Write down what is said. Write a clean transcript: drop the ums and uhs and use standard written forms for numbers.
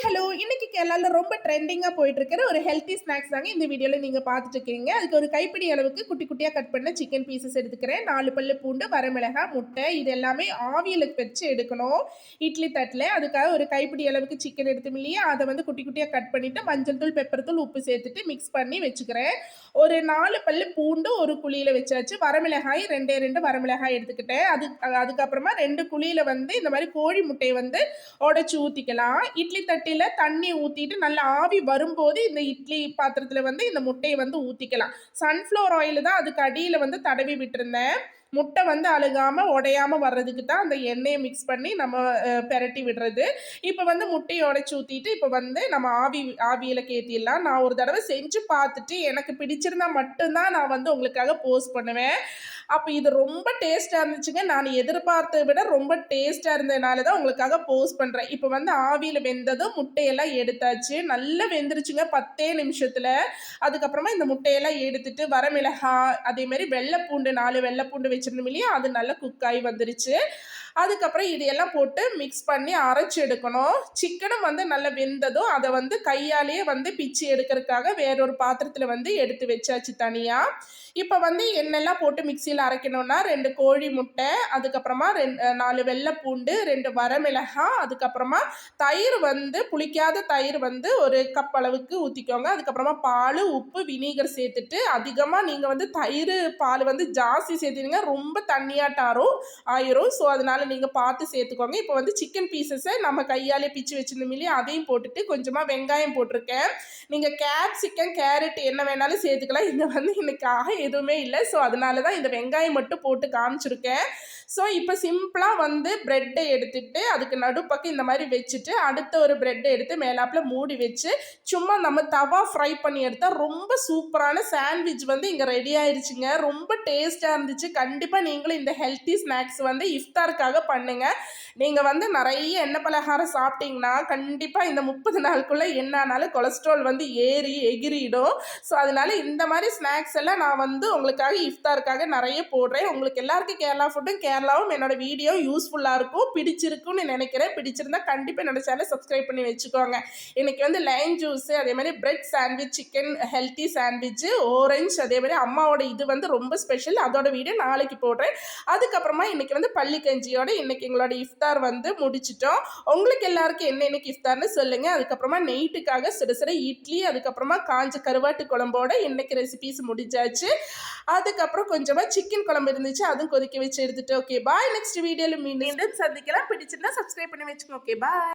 Hello! இன்னைக்கு கேரளால ரொம்ப ட்ரெண்டிங்கா போயிட்டு இருக்கிற ஒரு ஹெல்த்தி ஸ்நாக்ஸ் தாங்க இந்த வீடியோல நீங்க பார்த்துட்டு இருக்கீங்க. அதுக்கு ஒரு கைப்பிடி அளவுக்கு குட்டி குட்டியா கட் பண்ண சிக்கன் பீசஸ் எடுத்துக்கிறேன். 4 பல்லு பூண்டு, வரமிளகாய், முட்டை இது எல்லாமே ஆவியில வச்சு எடுக்கணும். இட்லி தட்டுல. அதுக்காக ஒரு கைப்பிடி அளவுக்கு சிக்கன் எடுத்தோம் இல்லையா? அத வந்து குட்டி குட்டியா கட் பண்ணிட்டு மஞ்சள் தூள், பெப்பர் தூள், உப்பு சேர்த்துட்டு மிக்ஸ் பண்ணி வச்சுக்கிறேன். ஒரு 4 பல்லு பூண்டு ஒரு குழியில வச்சாச்சு. வரமிளகாய் 2 வரமிளகாய் எடுத்துக்கிட்டேன். அதுக்கப்புறமா 2 குழியில வந்து இந்த மாரி கோழி முட்டைய வந்து உடைச்சு ஊத்திக்கலாம். இட்லி தட்டில தண்ணி ஊத்திட்டு நல்லா ஆவி வரும்போது இந்த இட்லி பாத்திரத்துல வந்து இந்த முட்டையை வந்து ஊத்திக்கலாம். சன்ஃப்ளவர் ஆயில் தான் அதுக்கு அடியில வந்து தடவி விட்டுருந்தேன். முட்டை வந்து அழுகாம உடையாம வர்றதுக்கு தான் அந்த எண்ணெயை மிக்ஸ் பண்ணி நம்ம பெரட்டி விடுறது. இப்போ வந்து முட்டையை உடைச்சு ஊத்திட்டு இப்போ வந்து நம்ம ஆவியில கேத்திடலாம். நான் ஒரு தடவை செஞ்சு பார்த்துட்டு எனக்கு பிடிச்சிருந்தா மட்டும்தான் நான் வந்து உங்களுக்காக போஸ்ட் பண்ணுவேன். அப்போ இது ரொம்ப டேஸ்டா இருந்துச்சுங்க. நான் எதிர்பார்த்ததை விட ரொம்ப டேஸ்டா இருந்ததுனால தான் உங்களுக்காக போஸ்ட் பண்றேன். இப்போ வந்து ஆவியில வெந்ததும் முட்டையெல்லாம் எடுத்தாச்சு. நல்லா வெந்துருச்சுங்க 10 நிமிஷத்துல. அதுக்கப்புறமா இந்த முட்டையெல்லாம் எடுத்துட்டு வரமிளகாய் அதே மாதிரி வெள்ளைப்பூண்டு 4 வெள்ளைப்பூண்டு வச்சிருந்தோம் இல்லையா, அது நல்லா குக் ஆகி வந்துருச்சு. அதுக்கப்புறம் இதையெல்லாம் போட்டு மிக்ஸ் பண்ணி அரைச்சி எடுக்கணும். சிக்கனும் வந்து நல்லா வெந்ததும் அதை வந்து கையாலேயே வந்து பிச்சு எடுக்கிறதுக்காக வேறொரு பாத்திரத்தில் வந்து எடுத்து வச்சாச்சு தனியாக. இப்போ வந்து எண்ணெய்லாம் போட்டு மிக்சியில் அரைக்கணும்னா 2 கோழி முட்டை, அதுக்கப்புறமா 4 வெள்ளைப்பூண்டு, 2 வரமிளகாய், அதுக்கப்புறமா தயிர் வந்து புளிக்காத தயிர் வந்து ஒரு கப் அளவுக்கு ஊற்றிக்கோங்க. அதுக்கப்புறமா பால், உப்பு, வினீகர் சேர்த்துட்டு அதிகமாக நீங்கள் வந்து தயிர் பால் வந்து ஜாஸ்தி சேர்த்துடுங்க, ரொம்ப தண்ணியாட்டாரும் ஆயிரும். ஸோ அதனால நீங்கள் பார்த்து சேர்த்துக்கோங்க. இப்போ வந்து சிக்கன் பீசஸை நம்ம கையாலே பிச்சு வச்சிருந்தோம் இல்லையா, அதையும் போட்டுட்டு கொஞ்சமாக வெங்காயம் போட்டிருக்கேன். நீங்கள் கேப்சிகம், கேரட் என்ன வேணாலும் சேர்த்துக்கலாம். இங்கே வந்து எனக்காக எதுவுமே இல்லை. ஸோ அதனால தான் இந்த வெங்காயம் மட்டும் போட்டு காமிச்சிருக்கேன். ஸோ இப்போ சிம்பிளாக வந்து ப்ரெட்டை எடுத்துட்டு அதுக்கு நடுப்பக்கம் இந்த மாதிரி வச்சுட்டு அடுத்த ஒரு ப்ரெட்டை எடுத்து மேலாப்பில் மூடி வச்சு சும்மா நம்ம தவா ஃப்ரை பண்ணி எடுத்தால் ரொம்ப சூப்பரான சாண்ட்விச் வந்து இங்கே ரெடி ஆயிடுச்சுங்க. ரொம்ப டேஸ்ட்டாக இருந்துச்சு. கண்டிப்பாக நீங்களும் இந்த ஹெல்த்தி ஸ்நாக்ஸ் வந்து இஃப்தாருக்காக பண்ணுங்கள். நீங்கள் வந்து நிறைய எண்ணெய் பலகாரம் சாப்பிட்டீங்கன்னா கண்டிப்பாக இந்த 30 நாளுக்குள்ளே என்ன ஆனாலும் கொலஸ்ட்ரால் வந்து ஏறி எகிரிடும். ஸோ அதனால இந்த மாதிரி ஸ்நாக்ஸ் எல்லாம் நான் வந்து உங்களுக்காக இஃப்தாருக்காக நிறைய போடுறேன். உங்களுக்கு எல்லாருக்கும் கேரளா ஃபுட்டும் கேரளாவும் என்னோட வீடியோ யூஸ்ஃபுல்லாக இருக்கும், பிடிச்சிருக்குன்னு நினைக்கிறேன். பிடிச்சிருந்தா கண்டிப்பாக என்னோட சேனலை சப்ஸ்கிரைப் பண்ணி வச்சுக்கோங்க. இன்னைக்கு வந்து லைம் ஜூஸு, அதே மாதிரி bread sandwich, chicken healthy sandwich, orange, அதே மாதிரி அம்மாவோட இது வந்து ரொம்ப ஸ்பெஷல். அதோட வீடியோ நாளைக்கு போடுறேன். அதுக்கப்புறமா இன்னைக்கு வந்து பள்ளி கஞ்சியோட இன்னைக்கு எங்களோட இஃப்தார் வந்து முடிச்சிட்டோம். உங்களுக்கு எல்லாருக்கும் என்ன இன்னைக்கு இஃப்தார்னு சொல்லுங்க. அதுக்கப்புறமா நைட்டுக்காக சுட சுட இட்லி, அதுக்கப்புறமா காஞ்ச கருவாட்டு குழம்போட இன்னைக்கு ரெசிபிஸ் முடிஞ்சாச்சு. அதுக்கப்புறம் கொஞ்சமா சிக்கன் குழம்பு இருந்துச்சு, அதுவும் கொதிக்க வச்சு எடுத்துட்டு ஓகே பாய். நெக்ஸ்ட் வீடியோல மீண்டும் சந்திக்கலாம். பிடிச்சிருந்தா சப்ஸ்கிரைப் பண்ணி வச்சுக்கோங்க. Okay bye.